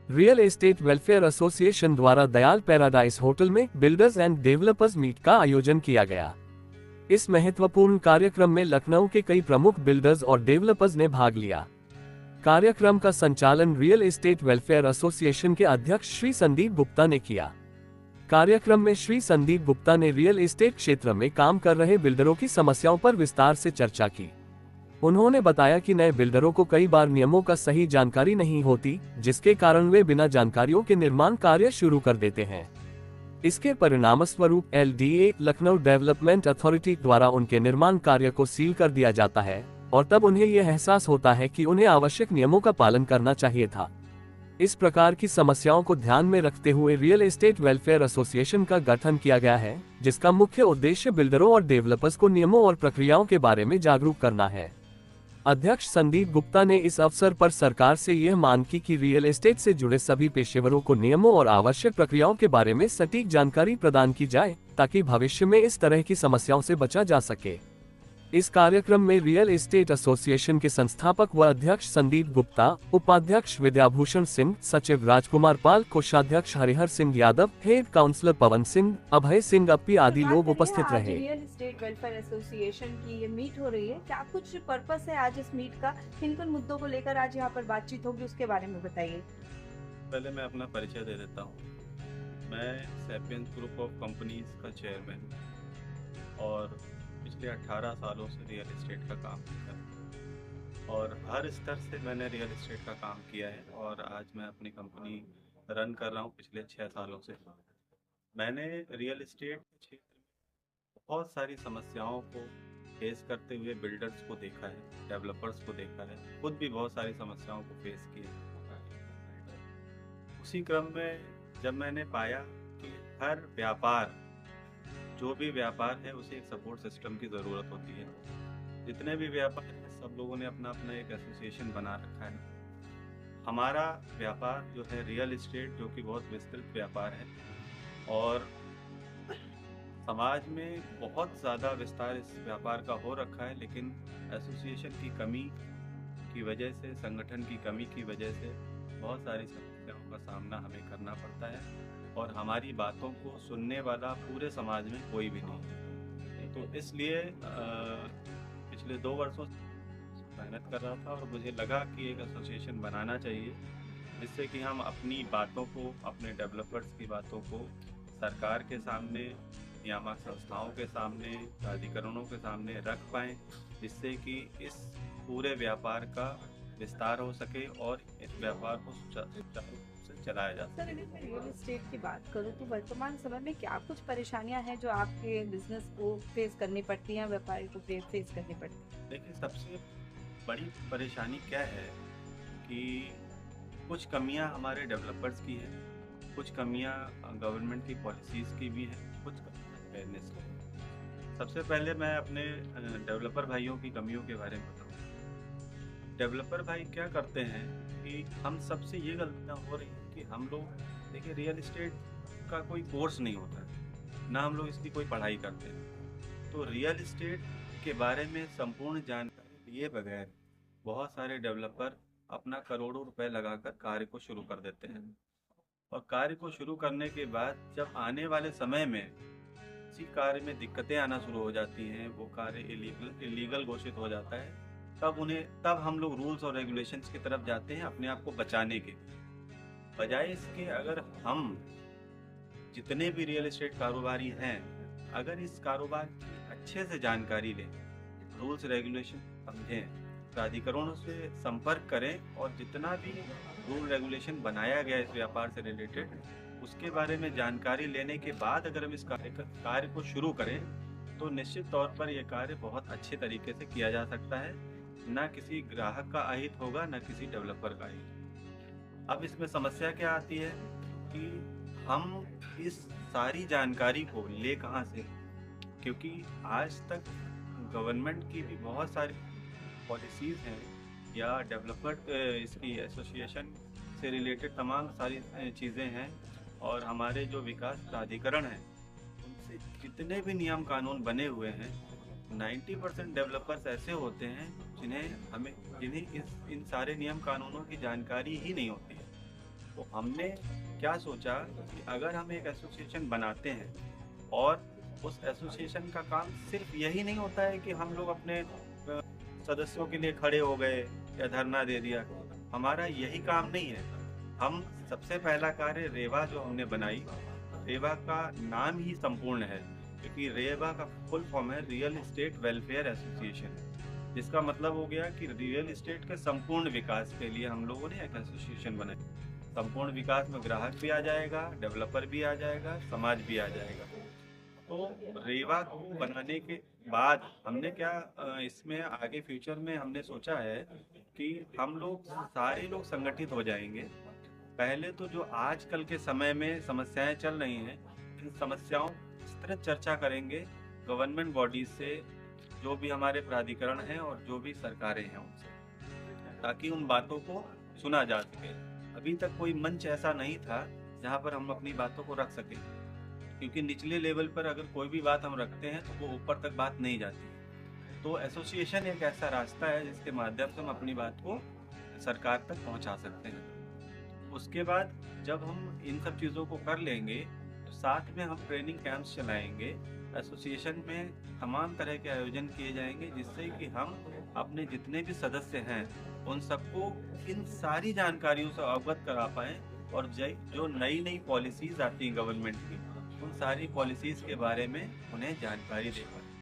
Real estate welfare association द्वारा Dayal paradise hotel में builders and developers meet का आयोजन किया गया। इस महत्वपूर्ण कार्यक्रम में लखनऊ के कई प्रमुख बिल्डर्स और डेवलपर्स ने भाग लिया। कार्यक्रम का संचालन रियल एस्टेट वेलफेयर एसोसिएशन के अध्यक्ष श्री संदीप गुप्ता ने किया। कार्यक्रम में श्री संदीप गुप्ता ने रियल एस्टेट क्षेत्र में काम कर रहे बिल्डरों की समस्याओं पर विस्तार से चर्चा की। उन्होंने बताया कि नए बिल्डरों को कई बार नियमों का सही जानकारी नहीं होती, जिसके कारण वे बिना जानकारियों के निर्माण कार्य शुरू कर देते हैं। इसके परिणामस्वरूप LDA लखनऊ डेवलपमेंट अथॉरिटी द्वारा उनके निर्माण कार्य को सील कर दिया जाता है और तब उन्हें यह एहसास होता है कि उन्हें आवश्यक नियमों का पालन करना चाहिए था। इस प्रकार की समस्याओं को ध्यान में रखते हुए रियल एस्टेट वेलफेयर एसोसिएशन का गठन किया गया है, जिसका मुख्य उद्देश्य बिल्डरों और डेवलपर्स को नियमों और प्रक्रियाओं के बारे में जागरूक करना है। अध्यक्ष संदीप गुप्ता ने इस अवसर पर सरकार से यह मांग की कि रियल एस्टेट से जुड़े सभी पेशेवरों को नियमों और आवश्यक प्रक्रियाओं के बारे में सटीक जानकारी प्रदान की जाए, ताकि भविष्य में इस तरह की समस्याओं से बचा जा सके। इस कार्यक्रम में रियल एस्टेट एसोसिएशन के संस्थापक व अध्यक्ष संदीप गुप्ता, उपाध्यक्ष विद्याभूषण सिंह, सचिव राजकुमार पाल, कोषाध्यक्ष हरिहर सिंह यादव, हेड काउंसलर पवन सिंह, अभय सिंह अप्पी आदि लोग उपस्थित रहे। रियल एस्टेट वेलफेयर एसोसिएशन की ये मीट हो रही है, क्या कुछ पर्पस है आज इस मीट का? किन किन मुद्दों को लेकर आज यहाँ पर बातचीत होगी, उसके बारे में बताइए। पहले मैं अपना परिचय दे देता हूँ। मैं सैपियंस ग्रुप ऑफ कंपनीज का चेयरमैन और पिछले 18 सालों से रियल एस्टेट का काम कर रहा हूँ और हर स्तर से मैंने रियल एस्टेट का काम किया है और आज मैं अपनी कंपनी रन कर रहा हूँ पिछले 6 सालों से। मैंने रियल एस्टेट के क्षेत्र में बहुत सारी समस्याओं को फेस करते हुए बिल्डर्स को देखा है, डेवलपर्स को देखा है, खुद भी बहुत सारी समस्याओं को फेस किया है। उसी क्रम में जब मैंने पाया कि हर व्यापार, जो भी व्यापार है, उसे एक सपोर्ट सिस्टम की ज़रूरत होती है। जितने भी व्यापार हैं, सब लोगों ने अपना अपना एक एसोसिएशन बना रखा है। हमारा व्यापार जो है रियल एस्टेट, जो कि बहुत विस्तृत व्यापार है और समाज में बहुत ज़्यादा विस्तार इस व्यापार का हो रखा है, लेकिन एसोसिएशन की कमी की वजह से, संगठन की कमी की वजह से बहुत सारी समस्याओं का सामना हमें करना पड़ता है और हमारी बातों को सुनने वाला पूरे समाज में कोई भी नहीं है। तो इसलिए पिछले 2 वर्षों से मेहनत कर रहा था और मुझे लगा कि एक एसोसिएशन बनाना चाहिए, जिससे कि हम अपनी बातों को, अपने डेवलपर्स की बातों को सरकार के सामने, नियामक संस्थाओं के सामने, प्राधिकरणों के सामने रख पाएँ, जिससे कि इस पूरे व्यापार का विस्तार हो सके और इस व्यापार को सुचारू चलाया जा सके। सर, अगर रियल एस्टेट की बात करूँ तो वर्तमान समय में क्या कुछ परेशानियां हैं जो आपके बिजनेस को फेस करनी पड़ती हैं, व्यापारी को फेस करनी पड़ती है? देखिए, सबसे बड़ी परेशानी क्या है कि कुछ कमियां हमारे डेवलपर्स की हैं, कुछ कमियां गवर्नमेंट की पॉलिसीज़ की भी हैं, कुछ अवेयरनेस की हैं। सबसे पहले मैं अपने डेवलपर भाइयों की कमियों के बारे में बताऊँ। डेवलपर भाई क्या करते हैं कि हम सबसे ये गलतियाँ हो रही हैं कि हम लोग, देखिए, रियल एस्टेट का कोई कोर्स नहीं होता है, ना हम लोग इसकी कोई पढ़ाई करते हैं। तो रियल एस्टेट के बारे में संपूर्ण जानकारी लिए बगैर बहुत सारे डेवलपर अपना करोड़ों रुपए लगाकर कार्य को शुरू कर देते हैं और कार्य को शुरू करने के बाद जब आने वाले समय में इसी कार्य में दिक्कतें आना शुरू हो जाती हैं, वो कार्य इलीगल घोषित हो जाता है, तब हम लोग रूल्स और रेगुलेशंस की तरफ जाते हैं अपने आप को बचाने के। बजाय इसके, अगर हम जितने भी रियल एस्टेट कारोबारी हैं, अगर इस कारोबार की अच्छे से जानकारी लें, रूल्स रेगुलेशन समझें, प्राधिकरणों से संपर्क करें और जितना भी रूल रेगुलेशन बनाया गया इस व्यापार से रिलेटेड, उसके बारे में जानकारी लेने के बाद अगर हम इस कार्य को शुरू करें, तो निश्चित तौर पर यह कार्य बहुत अच्छे तरीके से किया जा सकता है। ना किसी ग्राहक का अहित होगा, ना किसी डेवलपर का अहित। अब इसमें समस्या क्या आती है कि हम इस सारी जानकारी को ले कहाँ से, क्योंकि आज तक गवर्नमेंट की भी बहुत सारी पॉलिसीज़ हैं या डेवलपर इसकी एसोसिएशन से रिलेटेड तमाम सारी चीज़ें हैं और हमारे जो विकास प्राधिकरण हैं, उनसे जितने भी नियम कानून बने हुए हैं, 90% डेवलपर्स ऐसे होते हैं जिन्हें इन सारे नियम कानूनों की जानकारी ही नहीं होती है। तो हमने क्या सोचा कि अगर हम एक एसोसिएशन बनाते हैं और उस एसोसिएशन का काम सिर्फ यही नहीं होता है कि हम लोग अपने सदस्यों के लिए खड़े हो गए या धरना दे दिया, हमारा यही काम नहीं है। हम सबसे पहला कार्य रेवा जो हमने बनाई, रेवा का नाम ही संपूर्ण है, क्योंकि रेवा का फुल फॉर्म है रियल एस्टेट वेलफेयर एसोसिएशन, जिसका मतलब हो गया कि रियल एस्टेट के संपूर्ण विकास के लिए हम लोगों ने एक एसोसिएशन बनाई। संपूर्ण विकास में ग्राहक भी आ जाएगा, डेवलपर भी आ जाएगा, समाज भी आ जाएगा। तो रेवा को बनाने के बाद हमने क्या इसमें आगे फ्यूचर में हमने सोचा है कि हम लोग सारे लोग संगठित हो जाएंगे। पहले तो जो आजकल के समय में समस्याएं चल रही हैं, इन समस्याओं इस तरह चर्चा करेंगे गवर्नमेंट बॉडीज से, जो भी हमारे प्राधिकरण हैं और जो भी सरकारें हैं उनसे, ताकि उन बातों को सुना जा सके। अभी तक कोई मंच ऐसा नहीं था जहां पर हम अपनी बातों को रख सकें, क्योंकि निचले लेवल पर अगर कोई भी बात हम रखते हैं तो वो ऊपर तक बात नहीं जाती। तो एसोसिएशन एक ऐसा रास्ता है जिसके माध्यम से हम अपनी बात को सरकार तक पहुंचा सकते हैं। उसके बाद जब हम इन सब चीज़ों को कर लेंगे तो साथ में हम ट्रेनिंग कैंप्स चलाएंगे, एसोसिएशन में तमाम तरह के आयोजन किए जाएंगे, जिससे कि हम अपने जितने भी सदस्य हैं उन सबको इन सारी जानकारियों से अवगत करा पाएँ, और जो नई नई पॉलिसीज़ आती हैं गवर्नमेंट की, उन सारी पॉलिसीज़ के बारे में उन्हें जानकारी दे पाएँ।